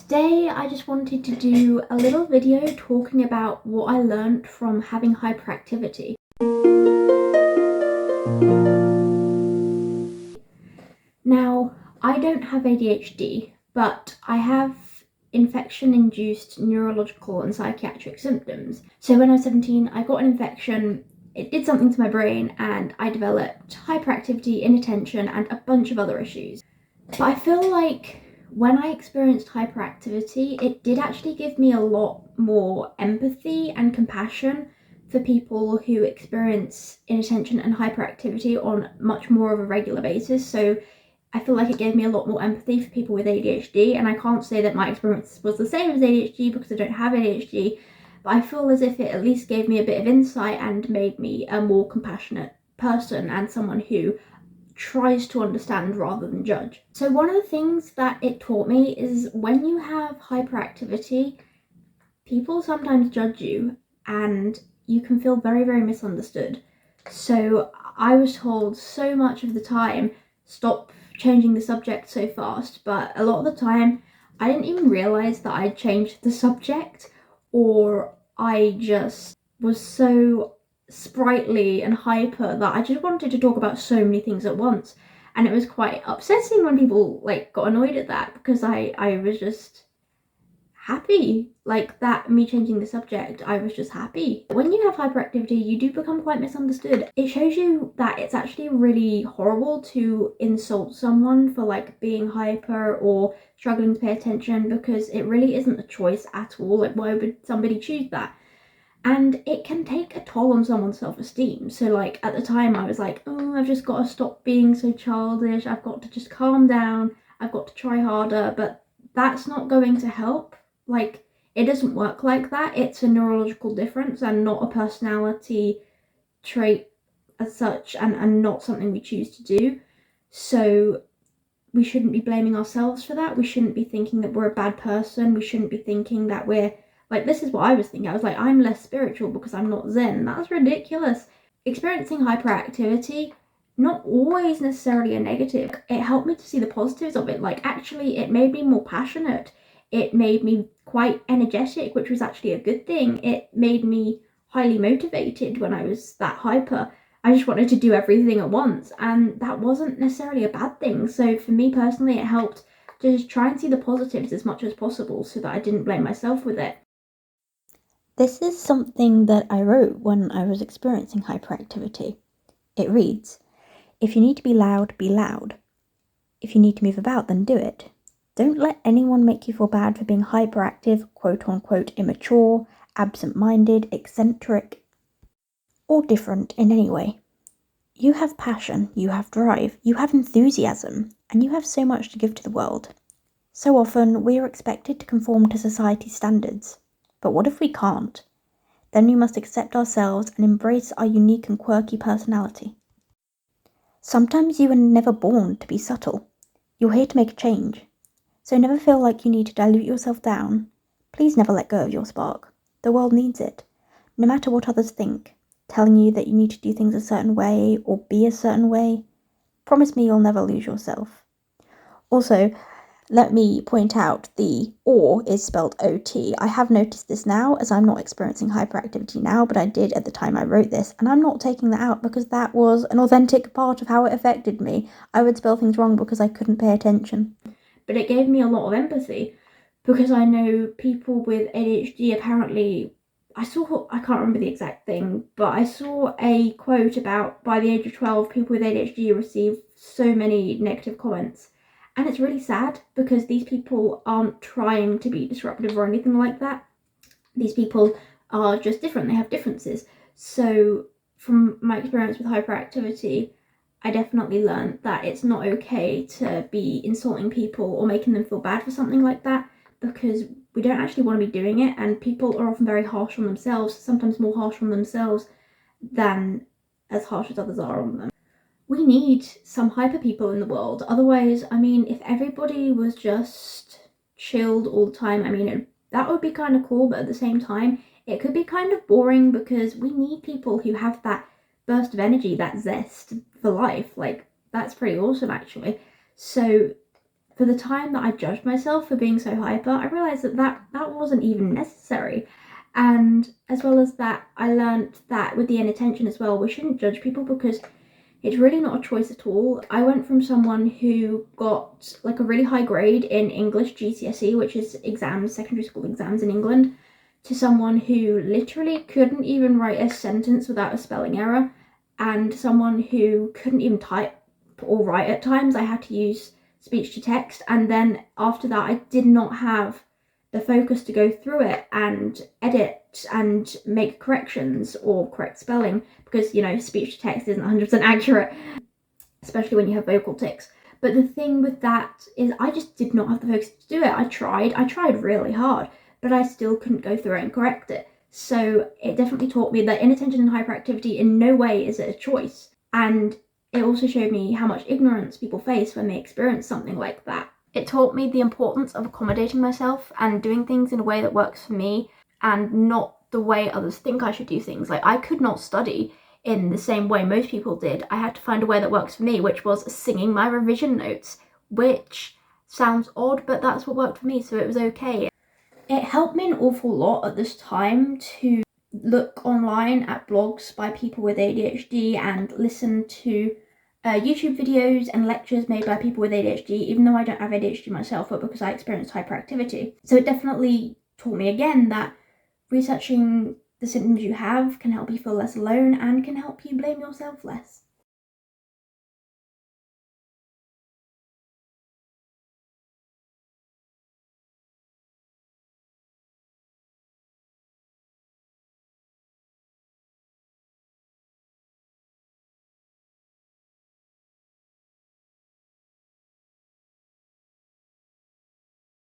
Today I just wanted to do a little video talking about what I learned from having hyperactivity. Now, I don't have ADHD, but I have infection-induced neurological and psychiatric symptoms. So when I was 17, I got an infection, it did something to my brain, and I developed hyperactivity, inattention, and a bunch of other issues. But I feel like when I experienced hyperactivity, it did actually give me a lot more empathy and compassion for people who experience inattention and hyperactivity on much more of a regular basis. So I feel like it gave me a lot more empathy for people with ADHD, and I can't say that my experience was the same as ADHD because I don't have ADHD, but I feel as if it at least gave me a bit of insight and made me a more compassionate person and someone who tries to understand rather than judge. So one of the things that it taught me is when you have hyperactivity, people sometimes judge you and you can feel very, very misunderstood. So I was told so much of the time, stop changing the subject so fast, but a lot of the time I didn't even realize that I'd changed the subject, or I just was so sprightly and hyper that I just wanted to talk about so many things at once, and it was quite upsetting when people got annoyed at that, because I was just happy. That me changing the subject, I was just happy. When you have hyperactivity, you do become quite misunderstood. It shows you that it's actually really horrible to insult someone for being hyper or struggling to pay attention, because it really isn't a choice at all. Why would somebody choose that? And it can take a toll on someone's self-esteem. So at the time I was like, oh, I've just got to stop being so childish, I've got to just calm down, I've got to try harder. But that's not going to help. It doesn't work like that. It's a neurological difference and not a personality trait as such, and not something we choose to do. So we shouldn't be blaming ourselves for that. We shouldn't be thinking that we're a bad person. We shouldn't be thinking that we're this is what I was thinking. I was like, I'm less spiritual because I'm not Zen. That's ridiculous. Experiencing hyperactivity, not always necessarily a negative. It helped me to see the positives of it. Actually, it made me more passionate. It made me quite energetic, which was actually a good thing. It made me highly motivated when I was that hyper. I just wanted to do everything at once, and that wasn't necessarily a bad thing. So for me personally, it helped to just try and see the positives as much as possible so that I didn't blame myself with it. This is something that I wrote when I was experiencing hyperactivity. It reads, "If you need to be loud, be loud. If you need to move about, then do it. Don't let anyone make you feel bad for being hyperactive, quote-unquote immature, absent-minded, eccentric, or different in any way. You have passion, you have drive, you have enthusiasm, and you have so much to give to the world. So often, we are expected to conform to society's standards. But what if we can't? Then we must accept ourselves and embrace our unique and quirky personality. Sometimes you were never born to be subtle. You're here to make a change. So never feel like you need to dilute yourself down. Please never let go of your spark. The world needs it. No matter what others think, telling you that you need to do things a certain way or be a certain way, promise me you'll never lose yourself." Also, let me point out the "or" is spelled OT. I have noticed this now, as I'm not experiencing hyperactivity now, but I did at the time I wrote this, and I'm not taking that out because that was an authentic part of how it affected me. I would spell things wrong because I couldn't pay attention. But it gave me a lot of empathy, because I know people with ADHD apparently, I can't remember the exact thing, but I saw a quote about by the age of 12, people with ADHD receive so many negative comments. And it's really sad, because these people aren't trying to be disruptive or anything like that. These people are just different. They have differences. So from my experience with hyperactivity, I definitely learned that it's not okay to be insulting people or making them feel bad for something like that, because we don't actually want to be doing it, and people are often very harsh on themselves, sometimes more harsh on themselves than as harsh as others are on them. We need some hyper people in the world. Otherwise, if everybody was just chilled all the time, that would be kind of cool, but at the same time, it could be kind of boring, because we need people who have that burst of energy, that zest for life. That's pretty awesome, actually. So for the time that I judged myself for being so hyper, I realised that wasn't even necessary. And as well as that, I learned that with the inattention as well, we shouldn't judge people because it's really not a choice at all. I went from someone who got like a really high grade in English GCSE, which is exams, secondary school exams in England, to someone who literally couldn't even write a sentence without a spelling error, and someone who couldn't even type or write at times. I had to use speech to text, and then after that I did not have the focus to go through it and edit and make corrections or correct spelling, because you know speech to text isn't 100% accurate, especially when you have vocal tics. But the thing with that is I just did not have the focus to do it. I tried really hard, but I still couldn't go through it and correct it. So it definitely taught me that inattention and hyperactivity in no way is it a choice. And it also showed me how much ignorance people face when they experience something like that. It taught me the importance of accommodating myself and doing things in a way that works for me and not the way others think I should do things. Like, I could not study in the same way most people did. I had to find a way that works for me, which was singing my revision notes, which sounds odd, but that's what worked for me, so it was okay. It helped me an awful lot at this time to look online at blogs by people with ADHD and listen to YouTube videos and lectures made by people with ADHD, even though I don't have ADHD myself, but because I experienced hyperactivity. So it definitely taught me again that researching the symptoms you have can help you feel less alone and can help you blame yourself less.